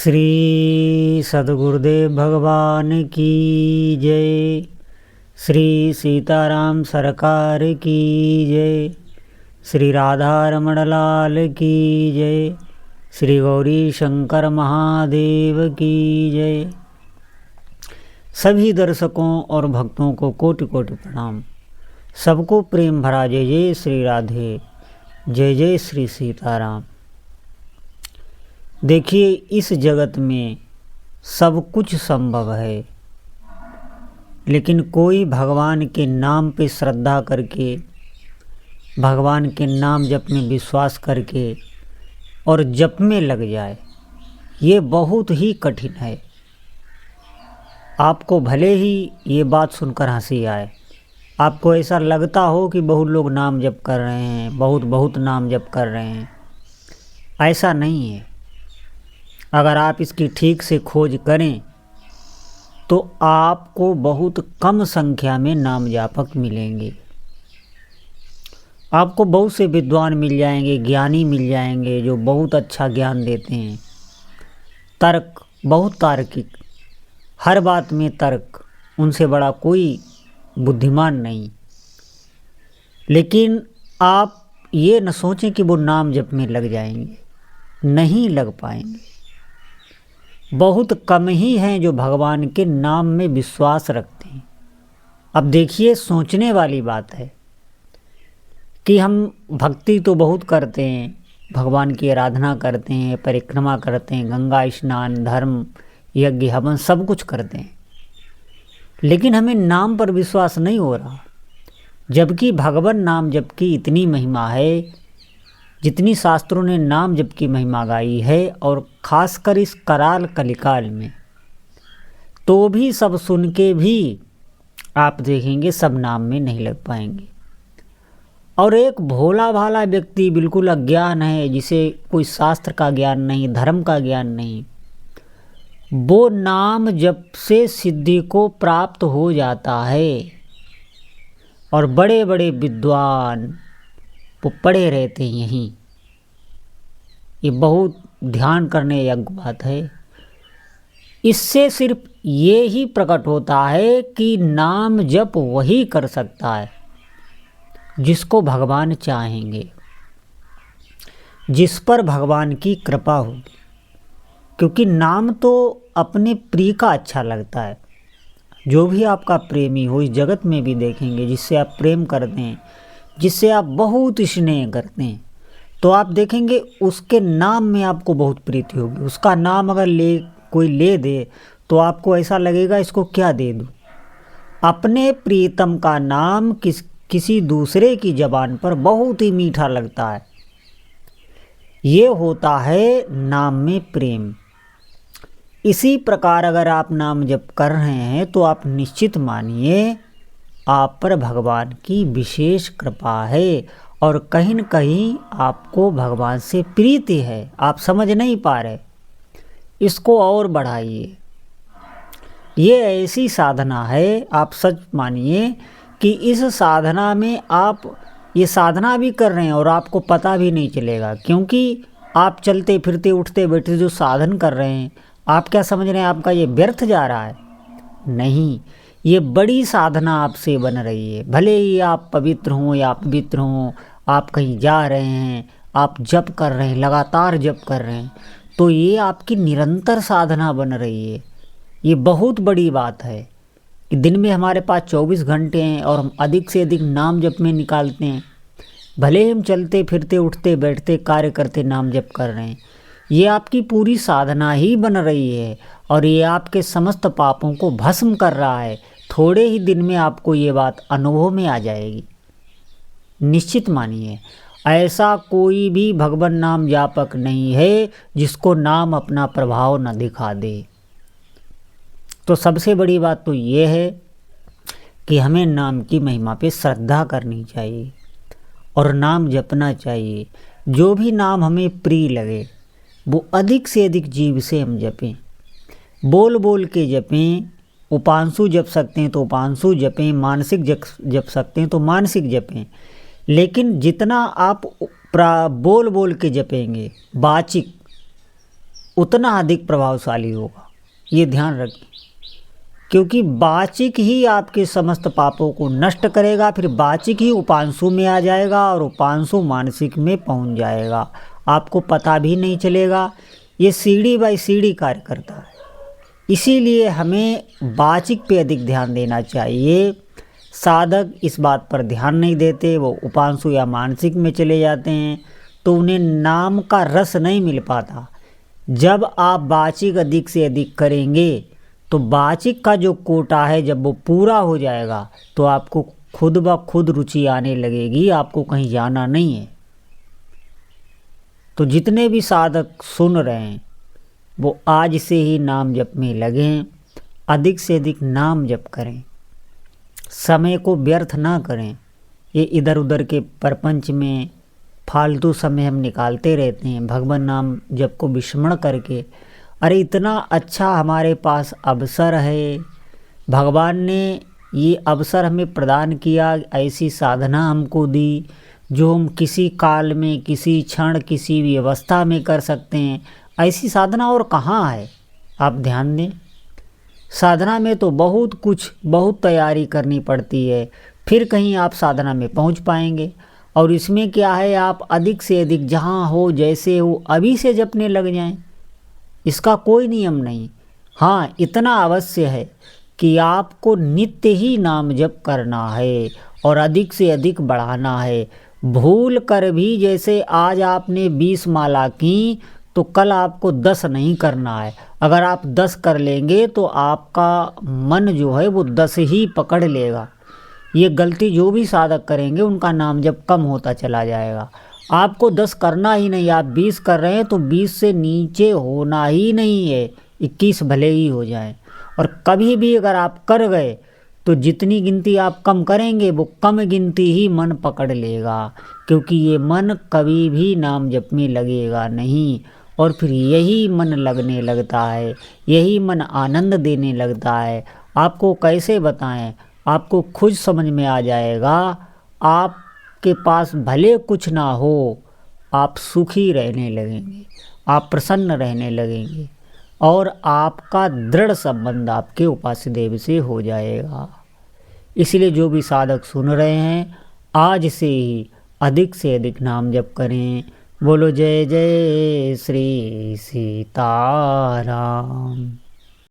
श्री सद्गुरुदेव भगवान की जय। श्री सीताराम सरकार की जय। श्री राधा रमण लाल की जय। श्री गौरी शंकर महादेव की जय। सभी दर्शकों और भक्तों को कोटि कोटि प्रणाम। सबको प्रेम भरा जय जय श्री राधे, जय जय श्री सीताराम। देखिए, इस जगत में सब कुछ संभव है, लेकिन कोई भगवान के नाम पे श्रद्धा करके, भगवान के नाम जप में विश्वास करके और जप में लग जाए, ये बहुत ही कठिन है। आपको भले ही ये बात सुनकर हंसी आए, आपको ऐसा लगता हो कि बहुत लोग नाम जप कर रहे हैं, बहुत नाम जप कर रहे हैं। ऐसा नहीं है। अगर आप इसकी ठीक से खोज करें तो आपको बहुत कम संख्या में नाम जापक मिलेंगे। आपको बहुत से विद्वान मिल जाएंगे, ज्ञानी मिल जाएंगे जो बहुत अच्छा ज्ञान देते हैं। तर्क, बहुत तार्किक, हर बात में तर्क, उनसे बड़ा कोई बुद्धिमान नहीं। लेकिन आप ये न सोचें कि वो नाम जप में लग जाएंगे, नहीं लग पाएंगे। बहुत कम ही हैं जो भगवान के नाम में विश्वास रखते हैं। अब देखिए, सोचने वाली बात है कि हम भक्ति तो बहुत करते हैं, भगवान की आराधना करते हैं, परिक्रमा करते हैं, गंगा स्नान, धर्म, यज्ञ, हवन सब कुछ करते हैं, लेकिन हमें नाम पर विश्वास नहीं हो रहा। जबकि भगवान नाम जप की इतनी महिमा है, जितनी शास्त्रों ने नाम जप की महिमा गाई है, और ख़ासकर इस कराल कलिकाल में, तो भी सब सुन के भी आप देखेंगे सब नाम में नहीं लग पाएंगे। और एक भोला भाला व्यक्ति, बिल्कुल अज्ञान है, जिसे कोई शास्त्र का ज्ञान नहीं, धर्म का ज्ञान नहीं, वो नाम जप से सिद्धि को प्राप्त हो जाता है। और बड़े बड़े विद्वान वो पड़े रहते हैं यहीं। ये बहुत ध्यान करने योग्य बात है। इससे सिर्फ ये ही प्रकट होता है कि नाम जप वही कर सकता है जिसको भगवान चाहेंगे, जिस पर भगवान की कृपा होगी। क्योंकि नाम तो अपने प्रिय का अच्छा लगता है। जो भी आपका प्रेमी हो, इस जगत में भी देखेंगे, जिससे आप प्रेम करते हैं, जिससे आप बहुत स्नेह करते हैं, तो आप देखेंगे उसके नाम में आपको बहुत प्रीति होगी। उसका नाम अगर कोई ले दे तो आपको ऐसा लगेगा इसको क्या दे दूँ। अपने प्रीतम का नाम किसी दूसरे की ज़बान पर बहुत ही मीठा लगता है। ये होता है नाम में प्रेम। इसी प्रकार अगर आप नाम जप कर रहे हैं तो आप निश्चित मानिए आप पर भगवान की विशेष कृपा है, और कहीं न कहीं आपको भगवान से प्रीति है। आप समझ नहीं पा रहे, इसको और बढ़ाइए। ये ऐसी साधना है, आप सच मानिए कि इस साधना में आप ये साधना भी कर रहे हैं और आपको पता भी नहीं चलेगा। क्योंकि आप चलते फिरते उठते बैठते जो साधन कर रहे हैं, आप क्या समझ रहे हैं आपका ये व्यर्थ जा रहा है? नहीं, ये बड़ी साधना आपसे बन रही है। भले ही आप पवित्र हों या अपवित्र हों, आप कहीं जा रहे हैं, आप जप कर रहे हैं, लगातार जप कर रहे हैं, तो ये आपकी निरंतर साधना बन रही है। ये बहुत बड़ी बात है कि दिन में हमारे पास 24 घंटे हैं और हम अधिक से अधिक नाम जप में निकालते हैं। भले हम चलते फिरते उठते बैठते कार्य करते नाम जप कर रहे हैं, ये आपकी पूरी साधना ही बन रही है, और ये आपके समस्त पापों को भस्म कर रहा है। थोड़े ही दिन में आपको ये बात अनुभव में आ जाएगी, निश्चित मानिए। ऐसा कोई भी भगवान नाम जापक नहीं है जिसको नाम अपना प्रभाव न दिखा दे। तो सबसे बड़ी बात तो ये है कि हमें नाम की महिमा पे श्रद्धा करनी चाहिए और नाम जपना चाहिए। जो भी नाम हमें प्रिय लगे वो अधिक से अधिक जीव से हम जपें, बोल बोल के जपें। उपांशु जप सकते हैं तो उपांशु जपें, मानसिक जप सकते हैं तो मानसिक जपें। लेकिन जितना आप बोल बोल के जपेंगे, वाचिक, उतना अधिक प्रभावशाली होगा। ये ध्यान रखें, क्योंकि वाचिक ही आपके समस्त पापों को नष्ट करेगा, फिर वाचिक ही उपांशु में आ जाएगा और उपांशु मानसिक में पहुंच जाएगा, आपको पता भी नहीं चलेगा। ये सीढ़ी बाई सीढ़ी कार्य करता है। इसीलिए हमें वाचिक पे अधिक ध्यान देना चाहिए। साधक इस बात पर ध्यान नहीं देते, वो उपांशु या मानसिक में चले जाते हैं, तो उन्हें नाम का रस नहीं मिल पाता। जब आप वाचिक अधिक से अधिक करेंगे तो वाचिक का जो कोटा है जब वो पूरा हो जाएगा तो आपको खुद ब खुद रुचि आने लगेगी, आपको कहीं जाना नहीं है। तो जितने भी साधक सुन रहे हैं वो आज से ही नाम जप में लगें, अधिक से अधिक नाम जप करें, समय को व्यर्थ ना करें। ये इधर उधर के प्रपंच में फालतू समय हम निकालते रहते हैं भगवान नाम जप को विस्मरण करके। अरे इतना अच्छा हमारे पास अवसर है, भगवान ने ये अवसर हमें प्रदान किया, ऐसी साधना हमको दी जो हम किसी काल में, किसी क्षण, किसी भी अवस्था में कर सकते हैं। ऐसी साधना और कहाँ है, आप ध्यान दें। साधना में तो बहुत कुछ, बहुत तैयारी करनी पड़ती है, फिर कहीं आप साधना में पहुंच पाएंगे। और इसमें क्या है, आप अधिक से अधिक जहाँ हो, जैसे हो, अभी से जपने लग जाएं। इसका कोई नियम नहीं। हाँ, इतना अवश्य है कि आपको नित्य ही नाम जप करना है और अधिक से अधिक बढ़ाना है। भूल कर भी जैसे आज आपने 20 माला की तो कल आपको 10 नहीं करना है। अगर आप 10 कर लेंगे तो आपका मन जो है वो 10 ही पकड़ लेगा। ये गलती जो भी साधक करेंगे उनका नाम जब कम होता चला जाएगा। आपको 10 करना ही नहीं, आप 20 कर रहे हैं तो 20 से नीचे होना ही नहीं है, 21 भले ही हो जाए। और कभी भी अगर आप कर गए तो जितनी गिनती आप कम करेंगे वो कम गिनती ही मन पकड़ लेगा, क्योंकि ये मन कभी भी नाम जप में लगेगा नहीं। और फिर यही मन लगने लगता है, यही मन आनंद देने लगता है। आपको कैसे बताएं, आपको खुद समझ में आ जाएगा। आपके पास भले कुछ ना हो, आप सुखी रहने लगेंगे, आप प्रसन्न रहने लगेंगे और आपका दृढ़ संबंध आपके उपास्य देव से हो जाएगा। इसलिए जो भी साधक सुन रहे हैं आज से ही अधिक से अधिक नाम जप करें। बोलो जय जय श्री सीताराम।